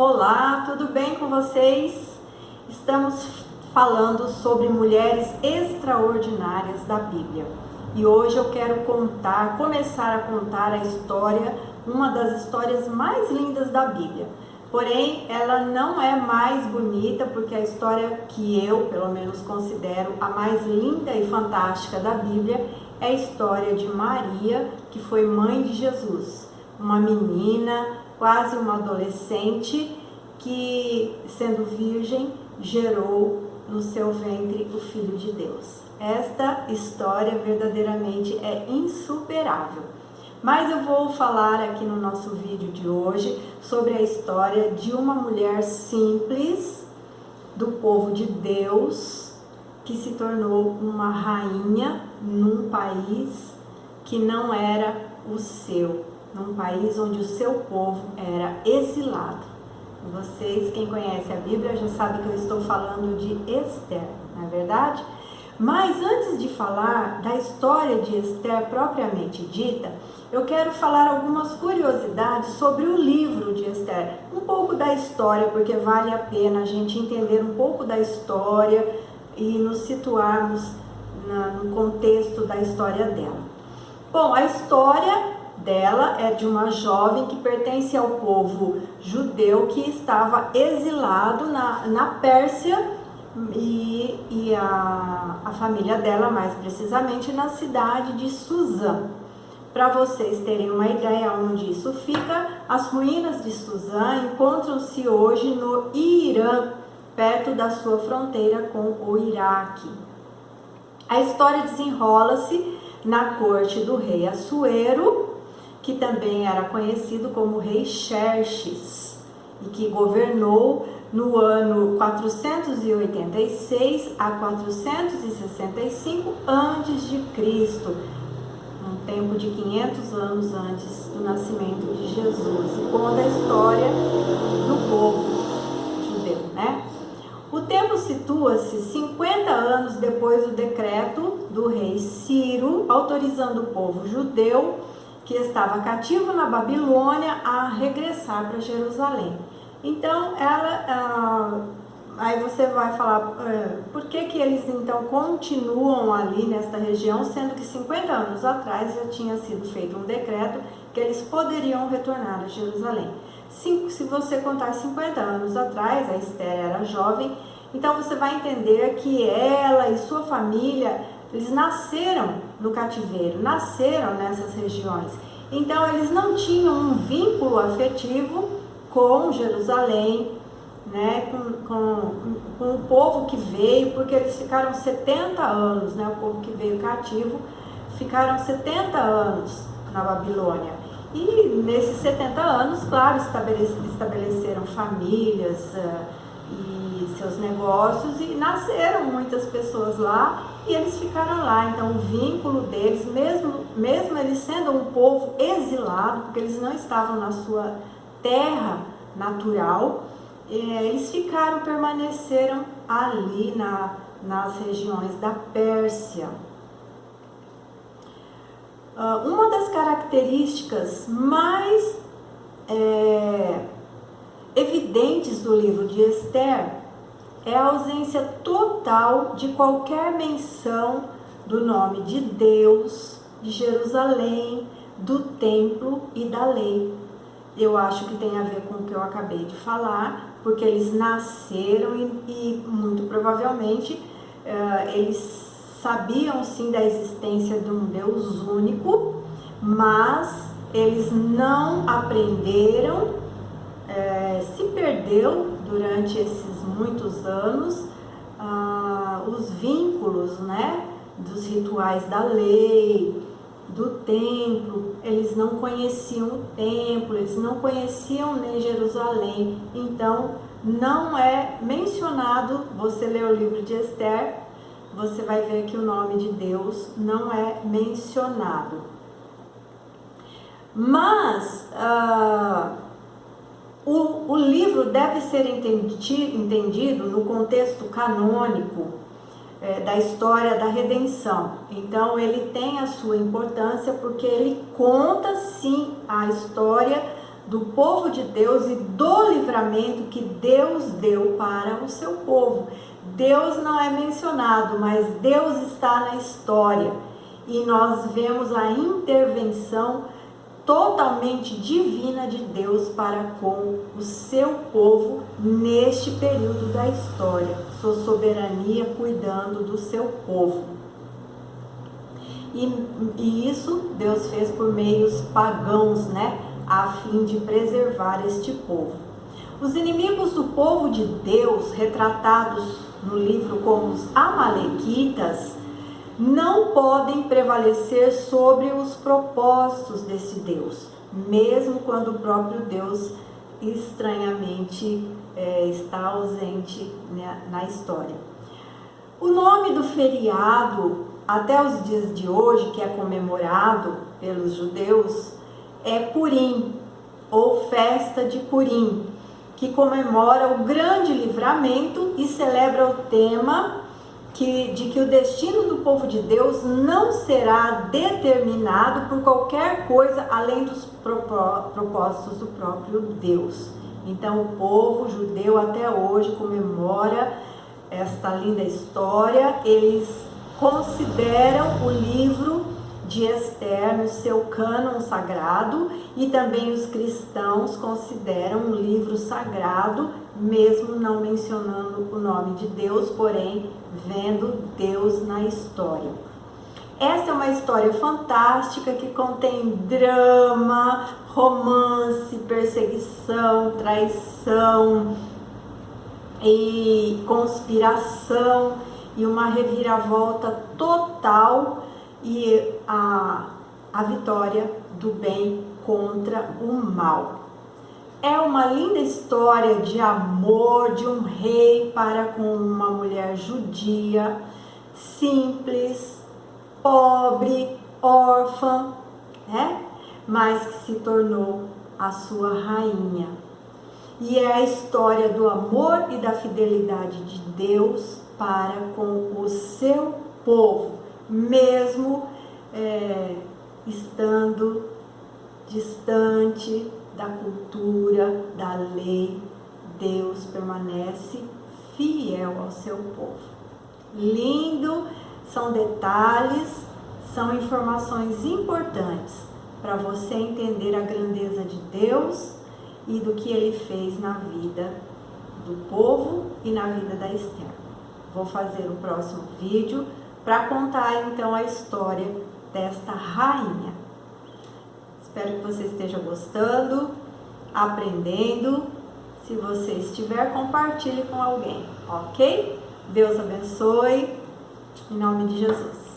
Olá, tudo bem com vocês? Estamos falando sobre mulheres extraordinárias da Bíblia. E hoje eu quero começar a contar a história, uma das histórias mais lindas da Bíblia. Porém, ela não é mais bonita, porque a história que eu, pelo menos, considero a mais linda e fantástica da Bíblia é a história de Maria, que foi mãe de Jesus. Uma menina, quase uma adolescente, que, sendo virgem, gerou no seu ventre o Filho de Deus. Esta história verdadeiramente é insuperável. Mas eu vou falar aqui no nosso vídeo de hoje sobre a história de uma mulher simples do povo de Deus que se tornou uma rainha num país que não era o seu, num país onde o seu povo era exilado. Vocês, quem conhece a Bíblia, já sabe que eu estou falando de Esther, não é verdade? Mas antes de falar da história de Esther propriamente dita, eu quero falar algumas curiosidades sobre o livro de Esther. Um pouco da história, porque vale a pena a gente entender um pouco da história e nos situarmos no contexto da história dela. Bom, a história dela é de uma jovem que pertence ao povo judeu que estava exilado na Pérsia e a família dela, mais precisamente, na cidade de Suzã. Para vocês terem uma ideia onde isso fica, as ruínas de Suzã encontram-se hoje no Irã, perto da sua fronteira com o Iraque. A história desenrola-se na corte do rei Assuero, que também era conhecido como rei Xerxes, e que governou no ano 486 a 465 a.C., um tempo de 500 anos antes do nascimento de Jesus, e conta a história do povo judeu, né? O tempo situa-se 50 anos depois do decreto do rei Ciro, autorizando o povo judeu que estava cativo na Babilônia a regressar para Jerusalém. Então, aí você vai falar, por que eles então continuam ali nesta região, sendo que 50 anos atrás já tinha sido feito um decreto que eles poderiam retornar a Jerusalém. Se você contar 50 anos atrás, a Esther era jovem, então você vai entender que ela e sua família, eles nasceram no cativeiro, nasceram nessas regiões. Então eles não tinham um vínculo afetivo com Jerusalém, né, com o povo que veio, porque eles ficaram 70 anos, né, o povo que veio cativo, ficaram 70 anos na Babilônia. E nesses 70 anos, claro, estabeleceram famílias e seus negócios, e nasceram muitas pessoas lá, e eles ficaram lá. Então o vínculo deles, mesmo eles sendo um povo exilado, porque eles não estavam na sua terra natural, eles permaneceram ali nas regiões da Pérsia. Uma das características mais evidentes do livro de Esther é a ausência total de qualquer menção do nome de Deus, de Jerusalém, do templo e da lei. Eu acho que tem a ver com o que eu acabei de falar, porque eles nasceram e muito provavelmente eles sabiam sim da existência de um Deus único, mas eles não aprenderam, se perdeu durante esses muitos anos os vínculos, né, dos rituais da lei, do templo. Eles não conheciam o templo, eles não conheciam nem Jerusalém. Então não é mencionado. Você lê o livro de Esther, você vai ver que o nome de Deus não é mencionado. Mas o livro deve ser entendido no contexto canônico da história da redenção. Então ele tem a sua importância, porque ele conta sim a história do povo de Deus e do livramento que Deus deu para o seu povo. Deus não é mencionado, mas Deus está na história. E nós vemos a intervenção totalmente divina de Deus para com o seu povo neste período da história. Sua soberania cuidando do seu povo. E isso Deus fez por meios pagãos, né? A fim de preservar este povo. Os inimigos do povo de Deus, retratados no livro como os Amalequitas, não podem prevalecer sobre os propósitos desse Deus, mesmo quando o próprio Deus estranhamente está ausente, né, na história. O nome do feriado, até os dias de hoje, que é comemorado pelos judeus, é Purim, ou festa de Purim, que comemora o grande livramento e celebra o tema de que o destino do povo de Deus não será determinado por qualquer coisa além dos propósitos do próprio Deus. Então o povo judeu até hoje comemora esta linda história. Eles consideram o livro de Esther no seu cânon sagrado, e também os cristãos consideram um livro sagrado, mesmo não mencionando o nome de Deus, porém vendo Deus na história. Essa é uma história fantástica que contém drama, romance, perseguição, traição e conspiração, e uma reviravolta total, e a vitória do bem contra o mal. É uma linda história de amor de um rei para com uma mulher judia, simples, pobre, órfã, né? Mas que se tornou a sua rainha. E é a história do amor e da fidelidade de Deus para com o seu povo, mesmo estando distante da cultura, da lei. Deus permanece fiel ao seu povo. Lindo, são detalhes, são informações importantes para você entender a grandeza de Deus e do que Ele fez na vida do povo e na vida da Esther. Vou fazer o próximo vídeo para contar então a história desta rainha. Espero que você esteja gostando, aprendendo. Se você estiver, compartilhe com alguém, ok? Deus abençoe, em nome de Jesus.